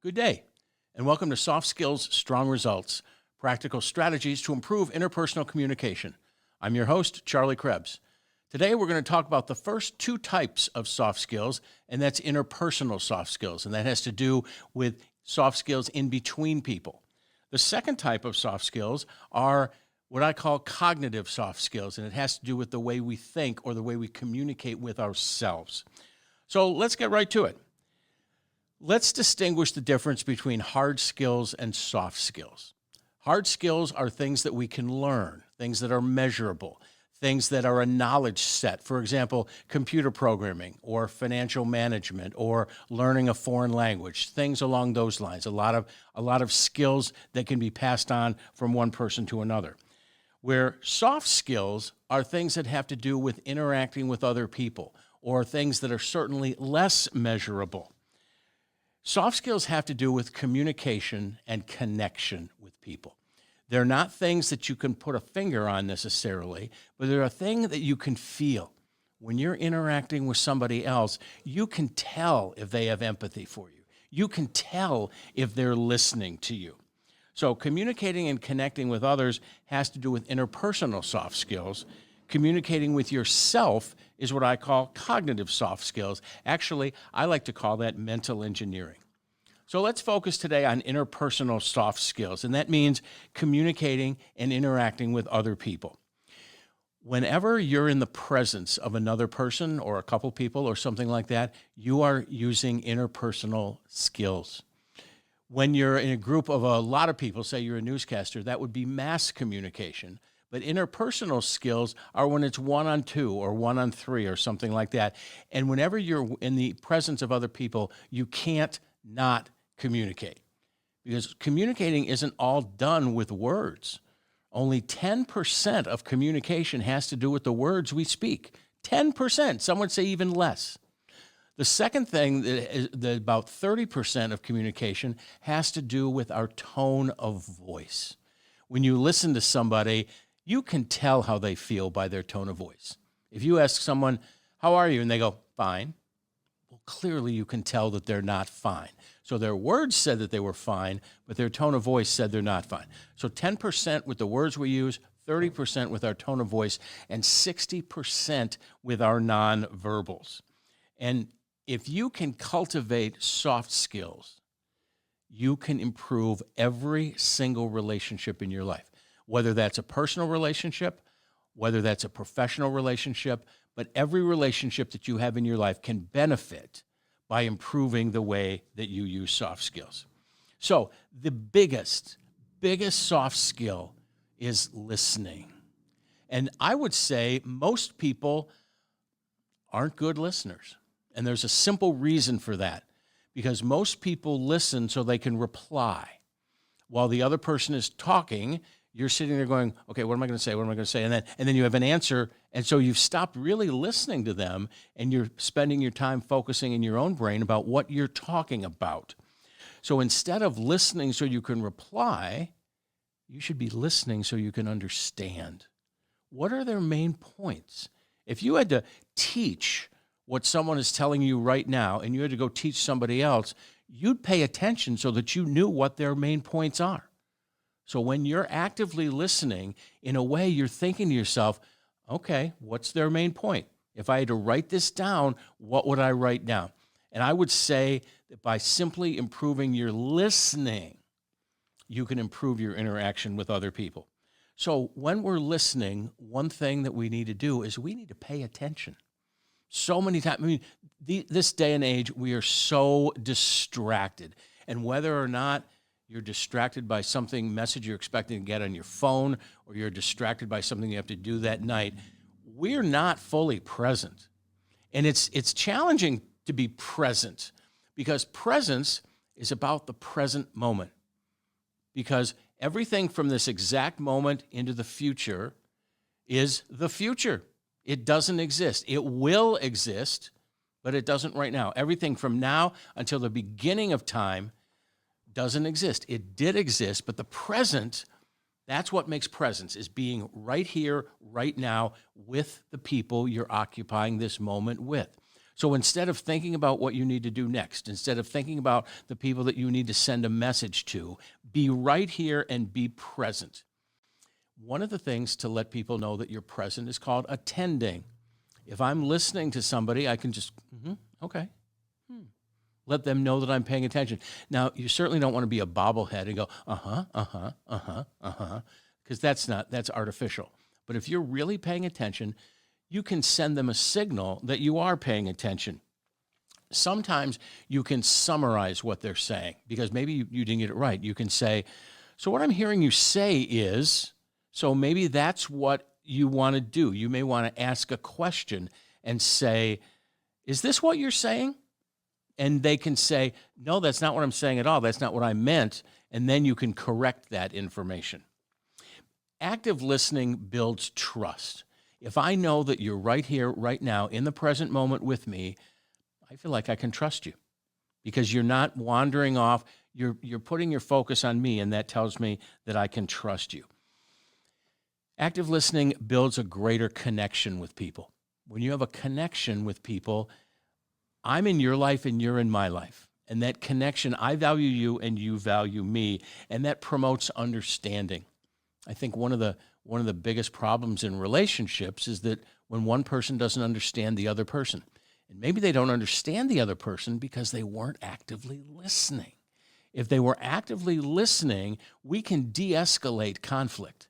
Good day, and welcome to Soft Skills, Strong Results, Practical Strategies to Improve Interpersonal Communication. I'm your host, Charlie Krebs. Today, we're going to talk about the first two types of soft skills, and that's interpersonal soft skills, and that has to do with soft skills in between people. The second type of soft skills are what I call cognitive soft skills, and it has to do with the way we think or the way we communicate with ourselves. So let's get right to it. Let's distinguish the difference between hard skills and soft skills. Hard skills are things that we can learn, things that are measurable, things that are a knowledge set. For example, computer programming or financial management or learning a foreign language, things along those lines. A lot of skills that can be passed on from one person to another. Where soft skills are things that have to do with interacting with other people or things that are certainly less measurable. Soft skills have to do with communication and connection with people. They're not things that you can put a finger on necessarily, but they're a thing that you can feel. When you're interacting with somebody else, you can tell if they have empathy for you. You can tell if they're listening to you. So communicating and connecting with others has to do with interpersonal soft skills. Communicating with yourself is what I call cognitive soft skills. Actually, I like to call that mental engineering. So let's focus today on interpersonal soft skills, and that means communicating and interacting with other people. Whenever you're in the presence of another person or a couple people or something like that, you are using interpersonal skills. When you're in a group of a lot of people, say you're a newscaster, that would be mass communication. But interpersonal skills are when it's 1-on-2 or 1-on-3 or something like that. And whenever you're in the presence of other people, you can't not communicate. Because communicating isn't all done with words. Only 10% of communication has to do with the words we speak. 10%, some would say even less. The second thing, that about 30% of communication has to do with our tone of voice. When you listen to somebody, you can tell how they feel by their tone of voice. If you ask someone, how are you? And they go, fine. Well, clearly you can tell that they're not fine. So their words said that they were fine, but their tone of voice said they're not fine. So 10% with the words we use, 30% with our tone of voice, and 60% with our nonverbals. And if you can cultivate soft skills, you can improve every single relationship in your life. Whether that's a personal relationship, whether that's a professional relationship, but every relationship that you have in your life can benefit by improving the way that you use soft skills. So the biggest soft skill is listening. And I would say most people aren't good listeners. And there's a simple reason for that, because most people listen so they can reply. While the other person is talking, you're sitting there going, okay, what am I going to say? What am I going to say? And then you have an answer. And so you've stopped really listening to them, and you're spending your time focusing in your own brain about what you're talking about. So instead of listening so you can reply, you should be listening so you can understand. What are their main points? If you had to teach what someone is telling you right now, and you had to go teach somebody else, you'd pay attention so that you knew what their main points are. So when you're actively listening, in a way, you're thinking to yourself, okay, what's their main point? If I had to write this down, what would I write down? And I would say that by simply improving your listening, you can improve your interaction with other people. So when we're listening, one thing that we need to do is we need to pay attention. So many times, this day and age, we are so distracted. And whether or not you're distracted by message you're expecting to get on your phone, or you're distracted by something you have to do that night, we're not fully present. And it's challenging to be present, because presence is about the present moment. Because everything from this exact moment into the future is the future. It doesn't exist. It will exist, but it doesn't right now. Everything from now until the beginning of time doesn't exist. It did exist, but the present, that's what makes presence, is being right here, right now, with the people you're occupying this moment with. So instead of thinking about what you need to do next, instead of thinking about the people that you need to send a message to, be right here and be present. One of the things to let people know that you're present is called attending. If I'm listening to somebody, I can just, okay. Let them know that I'm paying attention. Now, you certainly don't want to be a bobblehead and go, because that's artificial. But if you're really paying attention, you can send them a signal that you are paying attention. Sometimes you can summarize what they're saying because maybe you didn't get it right. You can say, so what I'm hearing you say is, so maybe that's what you want to do. You may want to ask a question and say, is this what you're saying? And they can say, no, that's not what I'm saying at all. That's not what I meant. And then you can correct that information. Active listening builds trust. If I know that you're right here, right now, in the present moment with me, I feel like I can trust you because you're not wandering off. You're putting your focus on me, and that tells me that I can trust you. Active listening builds a greater connection with people. When you have a connection with people, I'm in your life and you're in my life. And that connection, I value you and you value me, and that promotes understanding. I think one of the biggest problems in relationships is that when one person doesn't understand the other person, and maybe they don't understand the other person because they weren't actively listening. If they were actively listening, we can de-escalate conflict.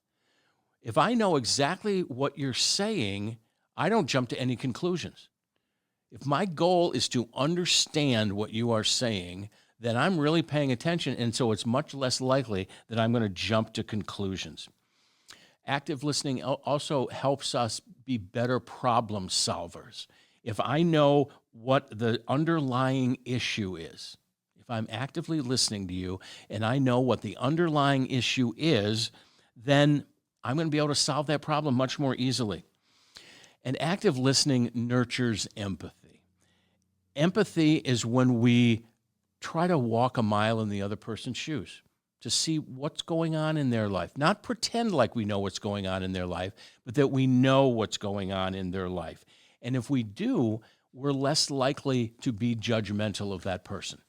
If I know exactly what you're saying, I don't jump to any conclusions. If my goal is to understand what you are saying, then I'm really paying attention, and so it's much less likely that I'm going to jump to conclusions. Active listening also helps us be better problem solvers. If I know what the underlying issue is, if I'm actively listening to you and I know what the underlying issue is, then I'm going to be able to solve that problem much more easily. And active listening nurtures empathy. Empathy is when we try to walk a mile in the other person's shoes to see what's going on in their life. Not pretend like we know what's going on in their life, but that we know what's going on in their life. And if we do, we're less likely to be judgmental of that person.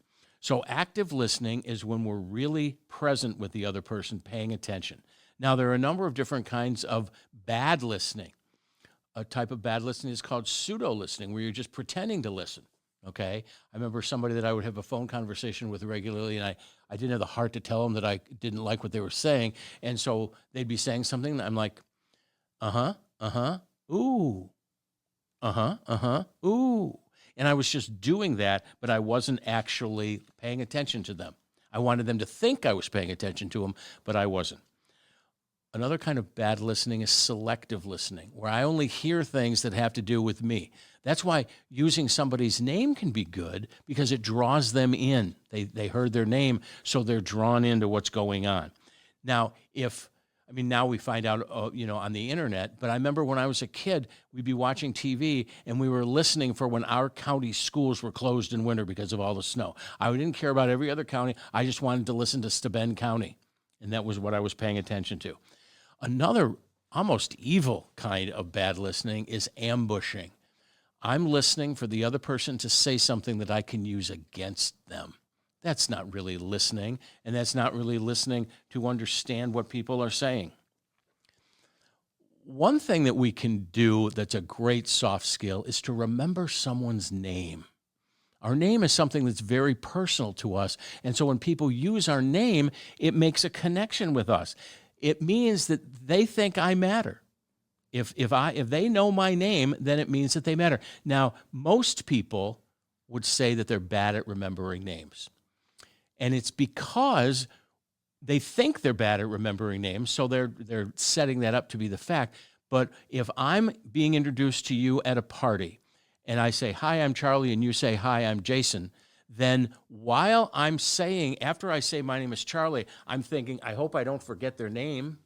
So active listening is when we're really present with the other person, paying attention. Now, there are a number of different kinds of bad listening. A type of bad listening is called pseudo-listening, where you're just pretending to listen, okay? I remember somebody that I would have a phone conversation with regularly, and I didn't have the heart to tell them that I didn't like what they were saying, and so they'd be saying something, and I'm like, ooh, ooh. And I was just doing that, but I wasn't actually paying attention to them. I wanted them to think I was paying attention to them, but I wasn't. Another kind of bad listening is selective listening, where I only hear things that have to do with me. That's why using somebody's name can be good, because it draws them in. They heard their name, so they're drawn into what's going on. Now, now we find out, on the internet, but I remember when I was a kid, we'd be watching TV and we were listening for when our county schools were closed in winter because of all the snow. I didn't care about every other county. I just wanted to listen to Steuben County, and that was what I was paying attention to. Another almost evil kind of bad listening is ambushing. I'm listening for the other person to say something that I can use against them. That's not really listening, and that's not really listening to understand what people are saying. One thing that we can do that's a great soft skill is to remember someone's name. Our name is something that's very personal to us, and so when people use our name, it makes a connection with us. It means that they think I matter. If they know my name, then it means that they matter. Now, most people would say that they're bad at remembering names. And it's because they think they're bad at remembering names, so they're setting that up to be the fact. But if I'm being introduced to you at a party, and I say, hi, I'm Charlie, and you say, hi, I'm Jason, then while I'm saying, after I say my name is Charlie, I'm thinking, I hope I don't forget their name.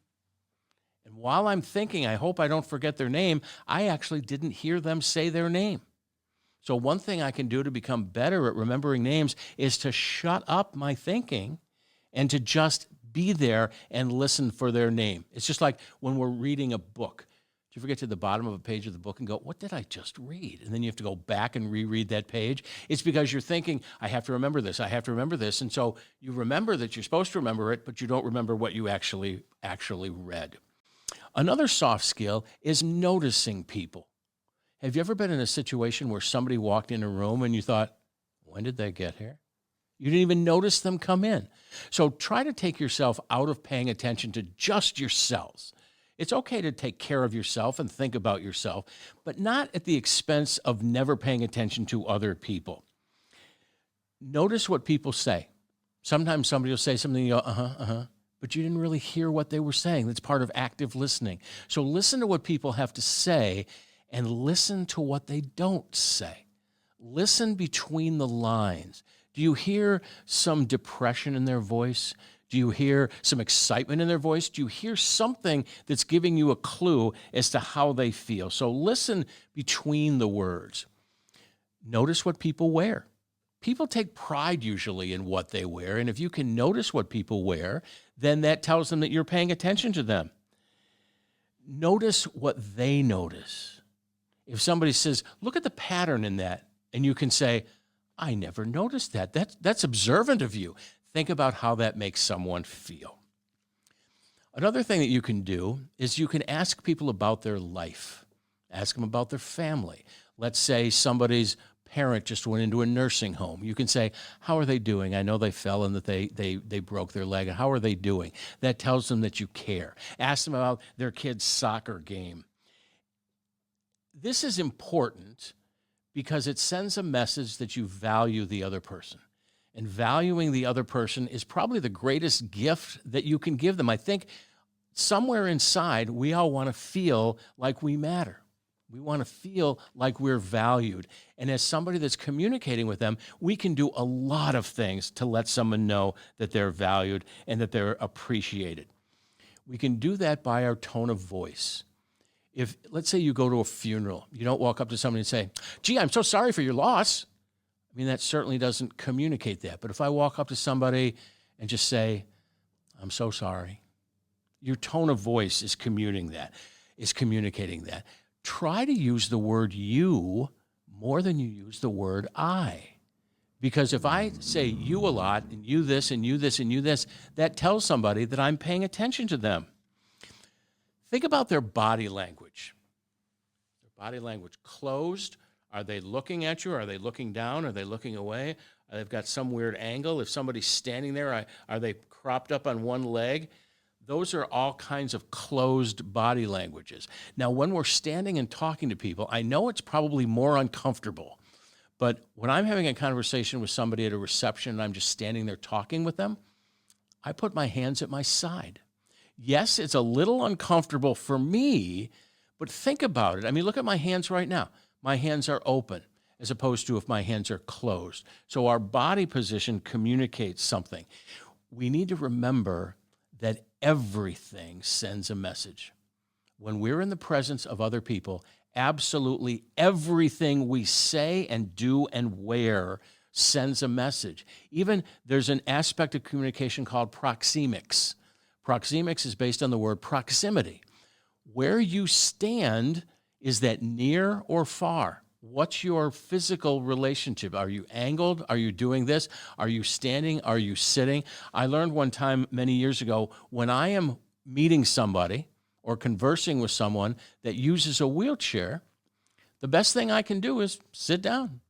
And while I'm thinking, I hope I don't forget their name, I actually didn't hear them say their name. So one thing I can do to become better at remembering names is to shut up my thinking and to just be there and listen for their name. It's just like when we're reading a book. Do you ever get to the bottom of a page of the book and go, what did I just read? And then you have to go back and reread that page. It's because you're thinking, I have to remember this, I have to remember this. And so you remember that you're supposed to remember it, but you don't remember what you actually read. Another soft skill is noticing people. Have you ever been in a situation where somebody walked in a room and you thought, when did they get here? You didn't even notice them come in. So try to take yourself out of paying attention to just yourselves. It's okay to take care of yourself and think about yourself, but not at the expense of never paying attention to other people. Notice what people say. Sometimes somebody will say something, you go, but you didn't really hear what they were saying. That's part of active listening. So listen to what people have to say and listen to what they don't say. Listen between the lines. Do you hear some depression in their voice? Do you hear some excitement in their voice? Do you hear something that's giving you a clue as to how they feel? So listen between the words. Notice what people wear. People take pride usually in what they wear, and if you can notice what people wear, then that tells them that you're paying attention to them. Notice what they notice. If somebody says, look at the pattern in that, and you can say, I never noticed that. That's observant of you. Think about how that makes someone feel. Another thing that you can do is you can ask people about their life. Ask them about their family. Let's say somebody's parent just went into a nursing home. You can say, how are they doing? I know they fell and that they broke their leg. How are they doing? That tells them that you care. Ask them about their kid's soccer game. This is important because it sends a message that you value the other person. And valuing the other person is probably the greatest gift that you can give them. I think somewhere inside, we all want to feel like we matter. We want to feel like we're valued. And as somebody that's communicating with them, we can do a lot of things to let someone know that they're valued and that they're appreciated. We can do that by our tone of voice. If, let's say you go to a funeral, you don't walk up to somebody and say, gee, I'm so sorry for your loss. I mean, that certainly doesn't communicate that. But if I walk up to somebody and just say, I'm so sorry, your tone of voice is communicating that. Try to use the word you more than you use the word I. Because if I say you a lot, and you this, and you this, and you this, that tells somebody that I'm paying attention to them. Think about their body language. Their body language closed. Are they looking at you? Are they looking down? Are they looking away? They've got some weird angle. If somebody's standing there, are they cropped up on one leg? Those are all kinds of closed body languages. Now, when we're standing and talking to people, I know it's probably more uncomfortable, but when I'm having a conversation with somebody at a reception and I'm just standing there talking with them, I put my hands at my side. Yes, it's a little uncomfortable for me, but think about it. I mean, look at my hands right now. My hands are open as opposed to if my hands are closed. So our body position communicates something. We need to remember that everything sends a message. When we're in the presence of other people, absolutely everything we say and do and wear sends a message. Even there's an aspect of communication called proxemics. Proxemics is based on the word proximity. Where you stand, is that near or far? What's your physical relationship? Are you angled? Are you doing this? Are you standing? Are you sitting? I learned one time many years ago, when I am meeting somebody or conversing with someone that uses a wheelchair, the best thing I can do is sit down,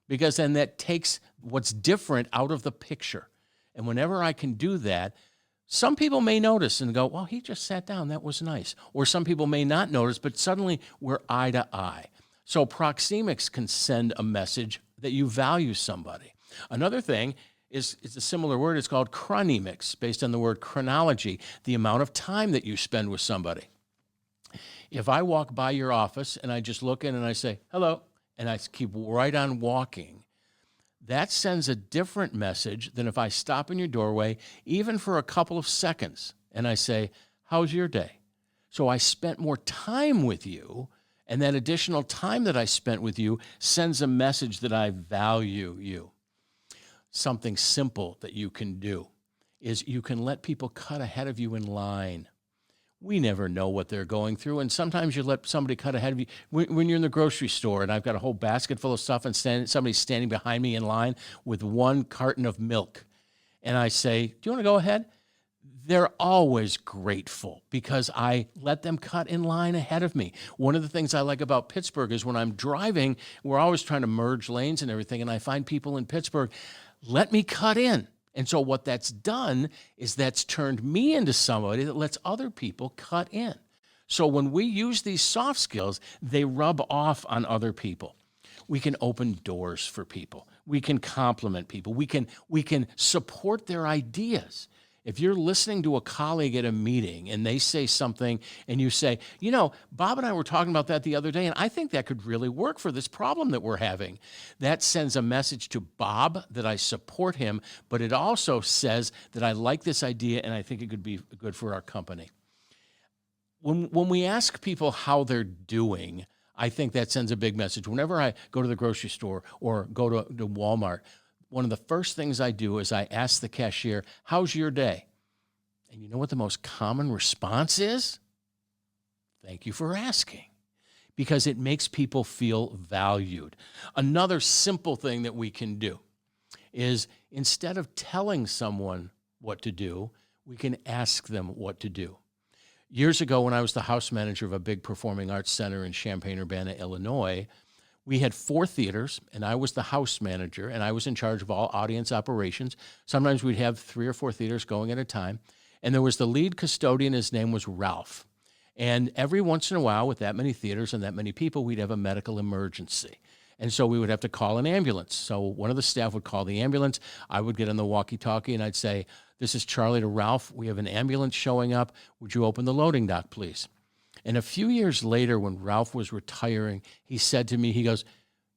because then that takes what's different out of the picture. And whenever I can do that, some people may notice and go, well, he just sat down. That was nice. Or some people may not notice, but suddenly we're eye to eye. So proxemics can send a message that you value somebody. Another thing is a similar word. It's called chronemics, based on the word chronology, the amount of time that you spend with somebody. If I walk by your office and I just look in and I say, hello, and I keep right on walking, that sends a different message than if I stop in your doorway, even for a couple of seconds, and I say, how's your day? So I spent more time with you, and that additional time that I spent with you sends a message that I value you. Something simple that you can do is you can let people cut ahead of you in line. We never know what they're going through. And sometimes you let somebody cut ahead of you. When you're in the grocery store and I've got a whole basket full of stuff and somebody's standing behind me in line with one carton of milk. And I say, do you want to go ahead? They're always grateful because I let them cut in line ahead of me. One of the things I like about Pittsburgh is when I'm driving, we're always trying to merge lanes and everything. And I find people in Pittsburgh, let me cut in. And so what that's done is that's turned me into somebody that lets other people cut in. So when we use these soft skills, they rub off on other people. We can open doors for people. We can compliment people. We can support their ideas. If you're listening to a colleague at a meeting and they say something and you say, you know, Bob and I were talking about that the other day, and I think that could really work for this problem that we're having. That sends a message to Bob that I support him, but it also says that I like this idea and I think it could be good for our company. When we ask people how they're doing, I think that sends a big message. Whenever I go to the grocery store or go to Walmart, one of the first things I do is I ask the cashier, how's your day? And you know what the most common response is? Thank you for asking, because it makes people feel valued. Another simple thing that we can do is instead of telling someone what to do, we can ask them what to do. Years ago, when I was the house manager of a big performing arts center in Champaign-Urbana, Illinois, we had 4 theaters, and I was the house manager, and I was in charge of all audience operations. Sometimes we'd have 3 or 4 theaters going at a time, and there was the lead custodian. His name was Ralph. And every once in a while, with that many theaters and that many people, we'd have a medical emergency. And so we would have to call an ambulance. So one of the staff would call the ambulance. I would get on the walkie-talkie, and I'd say, this is Charlie to Ralph. We have an ambulance showing up. Would you open the loading dock, please? And a few years later, when Ralph was retiring, he said to me, he goes,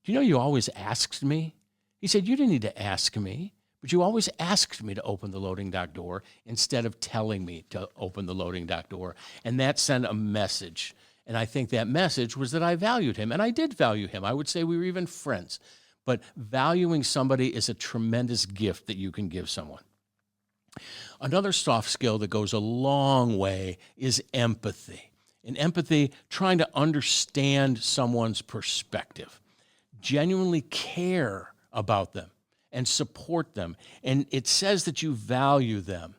do you know you always asked me? He said, you didn't need to ask me, but you always asked me to open the loading dock door instead of telling me to open the loading dock door. And that sent a message. And I think that message was that I valued him, and I did value him. I would say we were even friends. But valuing somebody is a tremendous gift that you can give someone. Another soft skill that goes a long way is empathy. In empathy, trying to understand someone's perspective, genuinely care about them and support them. And it says that you value them.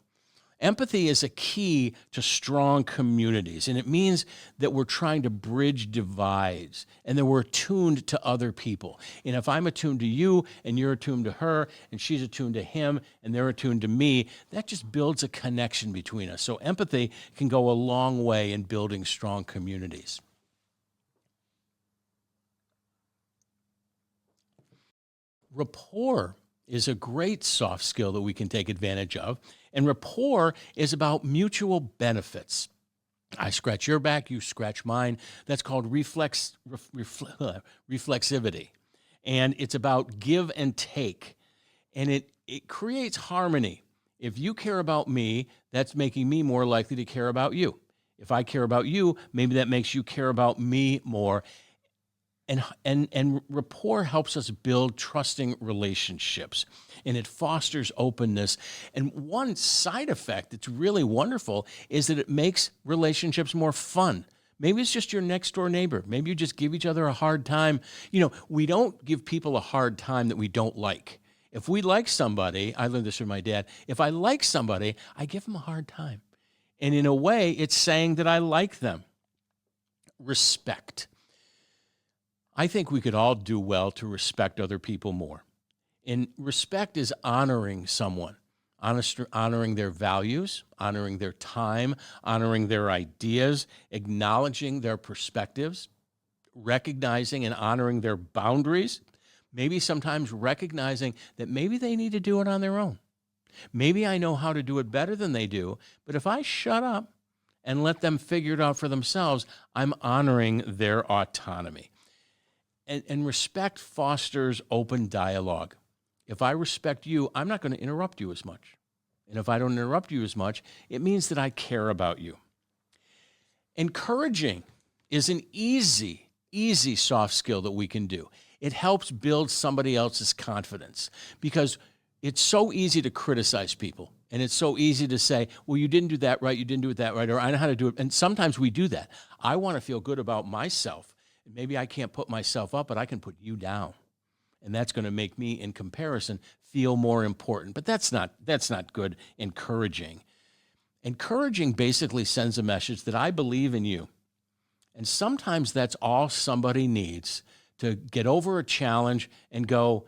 Empathy is a key to strong communities, and it means that we're trying to bridge divides and that we're attuned to other people. And if I'm attuned to you and you're attuned to her and she's attuned to him and they're attuned to me, that just builds a connection between us. So empathy can go a long way in building strong communities. Rapport is a great soft skill that we can take advantage of. And rapport is about mutual benefits. I scratch your back, you scratch mine. That's called reflexivity. And it's about give and take. And it creates harmony. If you care about me, that's making me more likely to care about you. If I care about you, maybe that makes you care about me more. And rapport helps us build trusting relationships, and it fosters openness. And one side effect that's really wonderful is that it makes relationships more fun. Maybe it's just your next door neighbor. Maybe you just give each other a hard time. You know, we don't give people a hard time that we don't like. If we like somebody, I learned this from my dad, if I like somebody, I give them a hard time. And in a way, it's saying that I like them. Respect. I think we could all do well to respect other people more. And respect is honoring someone, honoring their values, honoring their time, honoring their ideas, acknowledging their perspectives, recognizing and honoring their boundaries, maybe sometimes recognizing that maybe they need to do it on their own. Maybe I know how to do it better than they do, but if I shut up and let them figure it out for themselves, I'm honoring their autonomy. And respect fosters open dialogue. If I respect you, I'm not going to interrupt you as much. And if I don't interrupt you as much, it means that I care about you. Encouraging is an easy soft skill that we can do. It helps build somebody else's confidence because it's so easy to criticize people. And it's so easy to say, well, you didn't do that right, you didn't do it that right, or I know how to do it. And sometimes we do that. I want to feel good about myself. Maybe I can't put myself up, but I can put you down. And that's going to make me, in comparison, feel more important. But that's not good encouraging. Encouraging basically sends a message that I believe in you. And sometimes that's all somebody needs to get over a challenge and go,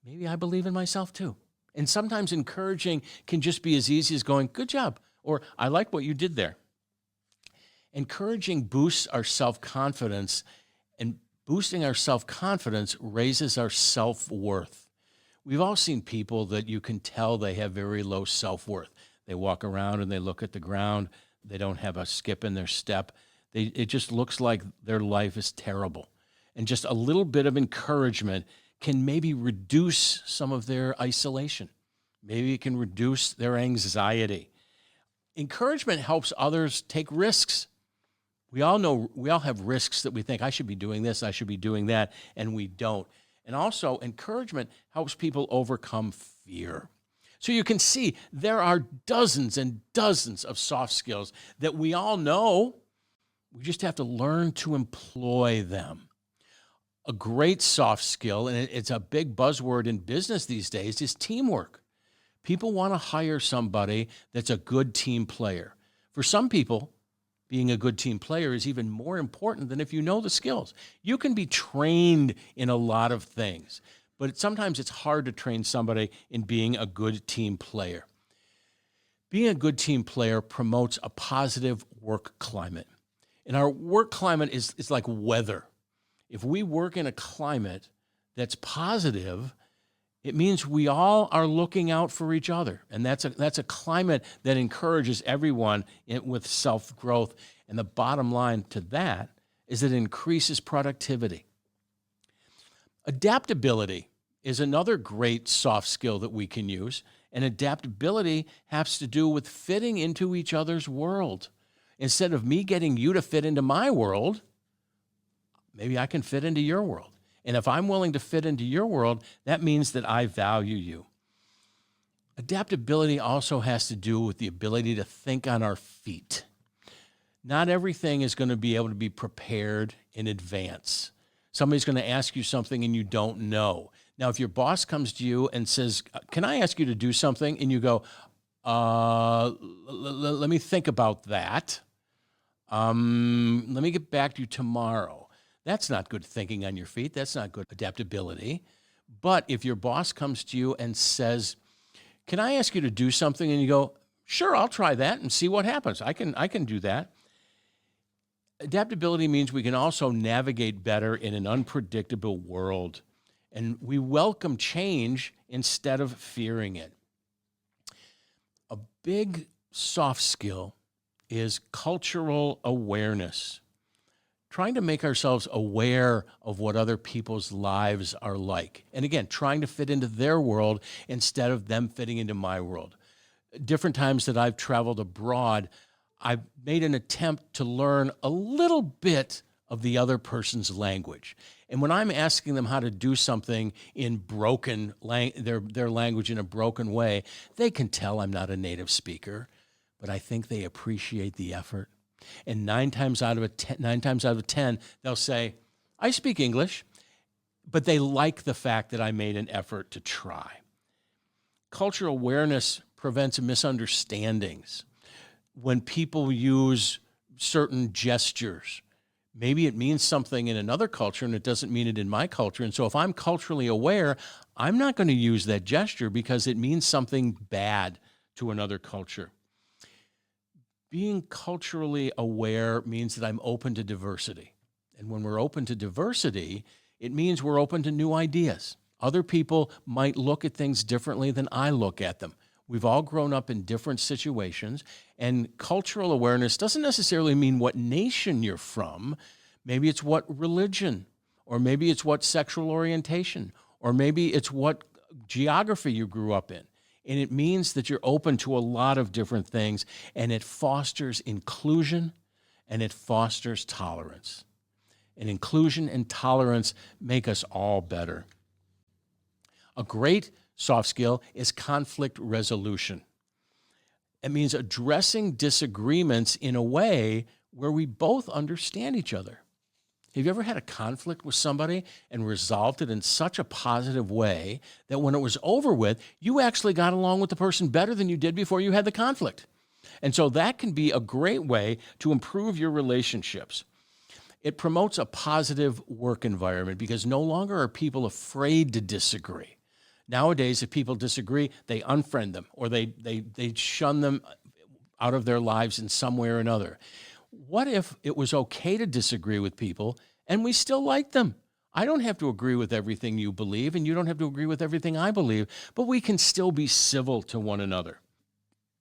maybe I believe in myself too. And sometimes encouraging can just be as easy as going, good job, or I like what you did there. Encouraging boosts our self-confidence, and boosting our self-confidence raises our self-worth. We've all seen people that you can tell they have very low self-worth. They walk around and they look at the ground. They don't have a skip in their step. It just looks like their life is terrible. And just a little bit of encouragement can maybe reduce some of their isolation. Maybe it can reduce their anxiety. Encouragement helps others take risks. We all have risks that we think, I should be doing this, I should be doing that, and we don't. And also, encouragement helps people overcome fear. So you can see there are dozens and dozens of soft skills that we all know. We just have to learn to employ them. A great soft skill, and it's a big buzzword in business these days, is teamwork. People want to hire somebody that's a good team player. For some people, being a good team player is even more important than if you know the skills. You can be trained in a lot of things, but sometimes it's hard to train somebody in being a good team player. Being a good team player promotes a positive work climate. And our work climate is like weather. If we work in a climate that's positive, it means we all are looking out for each other. And that's a climate that encourages everyone with self-growth. And the bottom line to that is it increases productivity. Adaptability is another great soft skill that we can use. And adaptability has to do with fitting into each other's world. Instead of me getting you to fit into my world, maybe I can fit into your world. And if I'm willing to fit into your world, that means that I value you. Adaptability also has to do with the ability to think on our feet. Not everything is going to be able to be prepared in advance. Somebody's going to ask you something and you don't know. Now, if your boss comes to you and says, can I ask you to do something? And you go, let me think about that. Let me get back to you tomorrow. That's not good thinking on your feet. That's not good adaptability. But if your boss comes to you and says, can I ask you to do something? And you go, sure, I'll try that and see what happens. I can do that. Adaptability means we can also navigate better in an unpredictable world. And we welcome change instead of fearing it. A big soft skill is cultural awareness. Trying to make ourselves aware of what other people's lives are like. And again, trying to fit into their world instead of them fitting into my world. Different times that I've traveled abroad, I've made an attempt to learn a little bit of the other person's language. And when I'm asking them how to do something in their language in a broken way, they can tell I'm not a native speaker, but I think they appreciate the effort. And nine times out of 10, they'll say, I speak English, but they like the fact that I made an effort to try. Cultural awareness prevents misunderstandings. When people use certain gestures, maybe it means something in another culture and it doesn't mean it in my culture. And so if I'm culturally aware, I'm not going to use that gesture because it means something bad to another culture. Being culturally aware means that I'm open to diversity. And when we're open to diversity, it means we're open to new ideas. Other people might look at things differently than I look at them. We've all grown up in different situations, and cultural awareness doesn't necessarily mean what nation you're from. Maybe it's what religion, or maybe it's what sexual orientation, or maybe it's what geography you grew up in. And it means that you're open to a lot of different things, and it fosters inclusion, and it fosters tolerance. And inclusion and tolerance make us all better. A great soft skill is conflict resolution. It means addressing disagreements in a way where we both understand each other. Have you ever had a conflict with somebody and resolved it in such a positive way that when it was over with, you actually got along with the person better than you did before you had the conflict? And so that can be a great way to improve your relationships. It promotes a positive work environment because no longer are people afraid to disagree. Nowadays, if people disagree, they unfriend them or they shun them out of their lives in some way or another. What if it was okay to disagree with people and we still like them? I don't have to agree with everything you believe, and you don't have to agree with everything I believe, but we can still be civil to one another.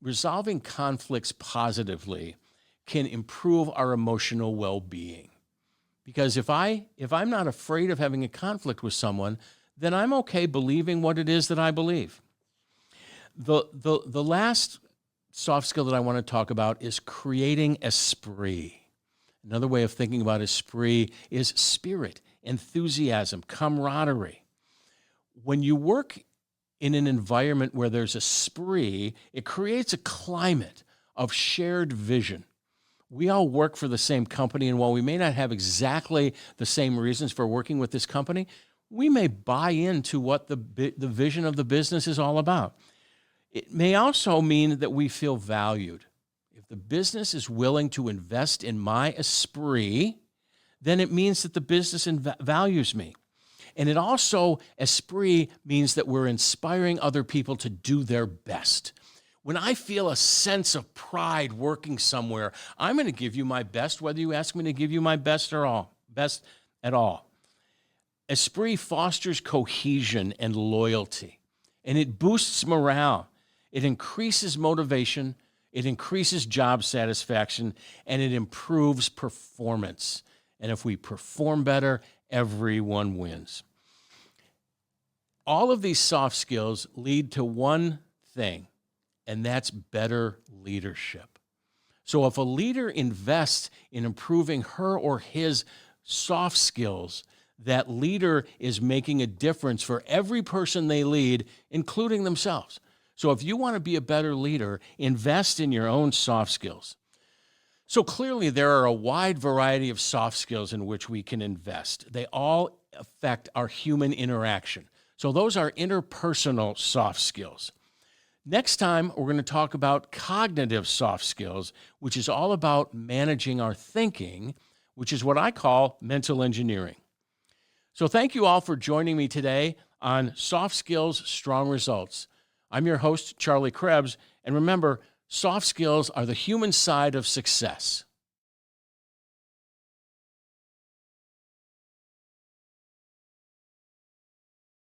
Resolving conflicts positively can improve our emotional well-being. Because if I'm not afraid of having a conflict with someone, then I'm okay believing what it is that I believe. The last soft skill that I want to talk about is creating esprit. Another way of thinking about esprit is spirit, enthusiasm, camaraderie. When you work in an environment where there's esprit, it creates a climate of shared vision. We all work for the same company, and while we may not have exactly the same reasons for working with this company, we may buy into what the vision of the business is all about. It may also mean that we feel valued. If the business is willing to invest in my esprit, then it means that the business values me. And it also, esprit means that we're inspiring other people to do their best. When I feel a sense of pride working somewhere, I'm going to give you my best, whether you ask me to give you my best at all. Esprit fosters cohesion and loyalty, and it boosts morale. It increases motivation, it increases job satisfaction, and it improves performance. And if we perform better, everyone wins. All of these soft skills lead to one thing, and that's better leadership. So if a leader invests in improving her or his soft skills, that leader is making a difference for every person they lead, including themselves. So if you want to be a better leader, invest in your own soft skills. So clearly there are a wide variety of soft skills in which we can invest. They all affect our human interaction. So those are interpersonal soft skills. Next time, we're going to talk about cognitive soft skills, which is all about managing our thinking, which is what I call mental engineering. So thank you all for joining me today on Soft Skills, Strong Results. I'm your host, Charlie Krebs, and remember, soft skills are the human side of success.